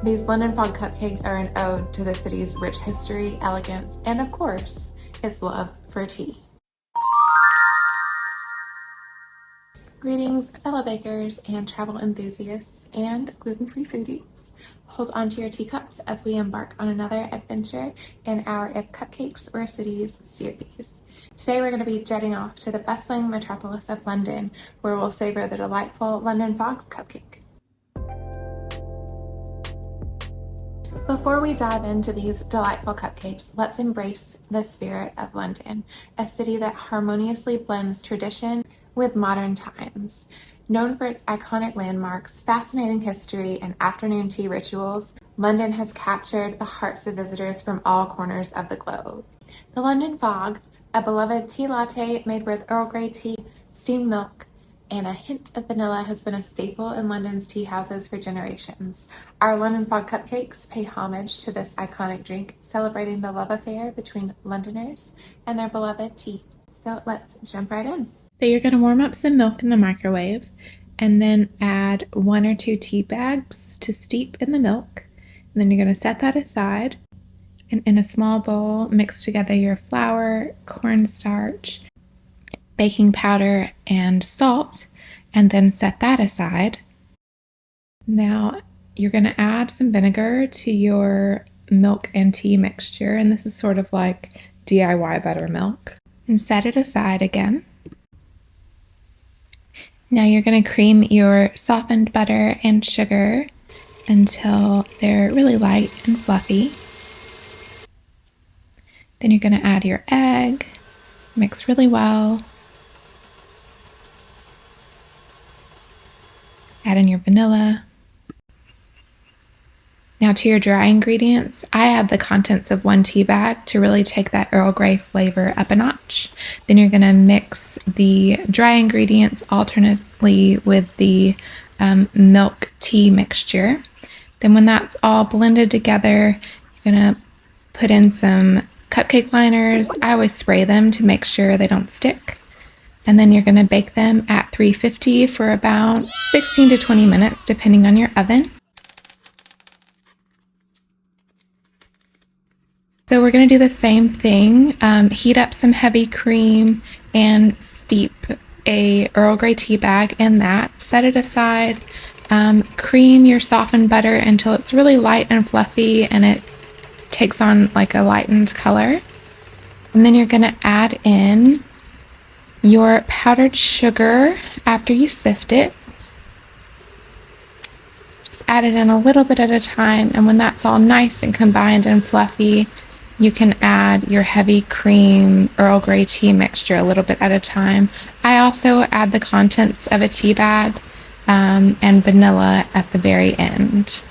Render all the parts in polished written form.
These London Fog Cupcakes are an ode to the city's rich history, elegance, and of course, its love for tea. Greetings, fellow bakers and travel enthusiasts and gluten-free foodies. Hold on to your teacups as we embark on another adventure in our If Cupcakes Were Cities series. Today we're going to be jetting off to the bustling metropolis of London, where we'll savor the delightful London Fog Cupcake. Before we dive into these delightful cupcakes, let's embrace the spirit of London, a city that harmoniously blends tradition with modern times. Known for its iconic landmarks, fascinating history, and afternoon tea rituals, London has captured the hearts of visitors from all corners of the globe. The London Fog, a beloved tea latte made with Earl Grey tea, steamed milk, and a hint of vanilla, has been a staple in London's tea houses for generations. Our London Fog Cupcakes pay homage to this iconic drink, celebrating the love affair between Londoners and their beloved tea. So let's jump right in. So you're going to warm up some milk in the microwave and then add 1 or 2 tea bags to steep in the milk. And then you're going to set that aside. And in a small bowl, mix together your flour, cornstarch, baking powder, and salt, and then set that aside. Now you're going to add some vinegar to your milk and tea mixture, and this is sort of like DIY buttermilk, and set it aside again. Now you're going to cream your softened butter and sugar until they're really light and fluffy. Then you're going to add your egg, mix really well. Add in your vanilla. Now to your dry ingredients, I add the contents of 1 tea bag to really take that Earl Grey flavor up a notch. Then you're going to mix the dry ingredients alternately with the milk tea mixture. Then when that's all blended together, you're going to put in some cupcake liners. I always spray them to make sure they don't stick. And then you're going to bake them at 350 for about 16 to 20 minutes, depending on your oven. So we're going to do the same thing, heat up some heavy cream and steep a Earl Grey tea bag in that. Set it aside, cream your softened butter until it's really light and fluffy and it takes on like a lightened color. And then you're going to add in your powdered sugar after you sift it. Just add it in a little bit at a time, and when that's all nice and combined and fluffy, you can add your heavy cream Earl Grey tea mixture a little bit at a time. I also add the contents of a tea bag and vanilla at the very end.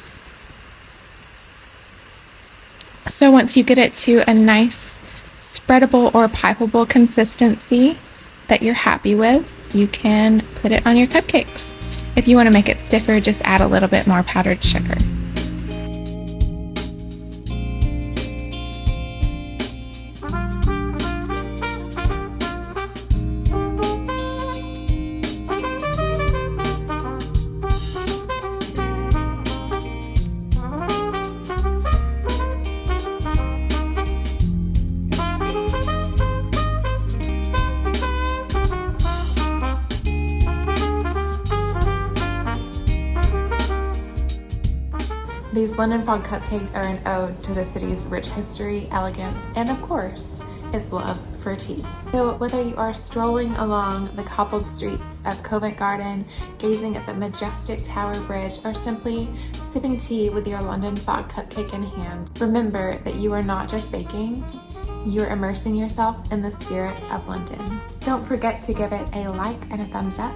So once you get it to a nice spreadable or pipeable consistency that you're happy with, you can put it on your cupcakes. If you want to make it stiffer, just add a little bit more powdered sugar. These London Fog Cupcakes are an ode to the city's rich history, elegance, and of course, its love for tea. So whether you are strolling along the cobbled streets of Covent Garden, gazing at the majestic Tower Bridge, or simply sipping tea with your London Fog Cupcake in hand, remember that you are not just baking, you're immersing yourself in the spirit of London. Don't forget to give it a like and a thumbs up,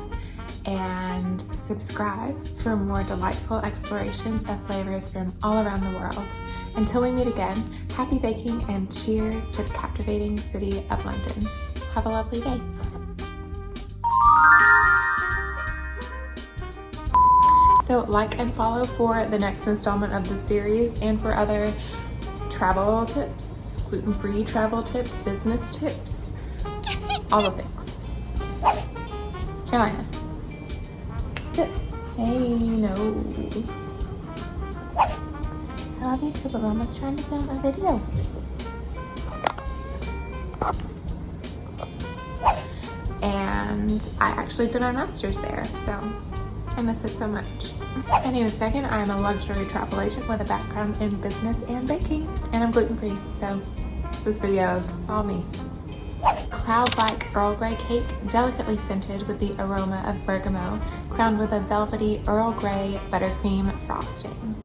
and subscribe for more delightful explorations of flavors from all around the world. Until we meet again, happy baking and cheers to the captivating city of London. Have a lovely day. So like and follow for the next installment of the series and for other travel tips, gluten-free travel tips, business tips, all the things. Carolina. Sit. Hey, no. I love you too, but Mama's trying to film a video. And I actually did our master's there, so I miss it so much. My name is Megan. I'm a luxury travel agent with a background in business and baking, and I'm gluten-free, so this video is all me. Cloud-like Earl Grey cake, delicately scented with the aroma of bergamot, crowned with a velvety Earl Grey buttercream frosting.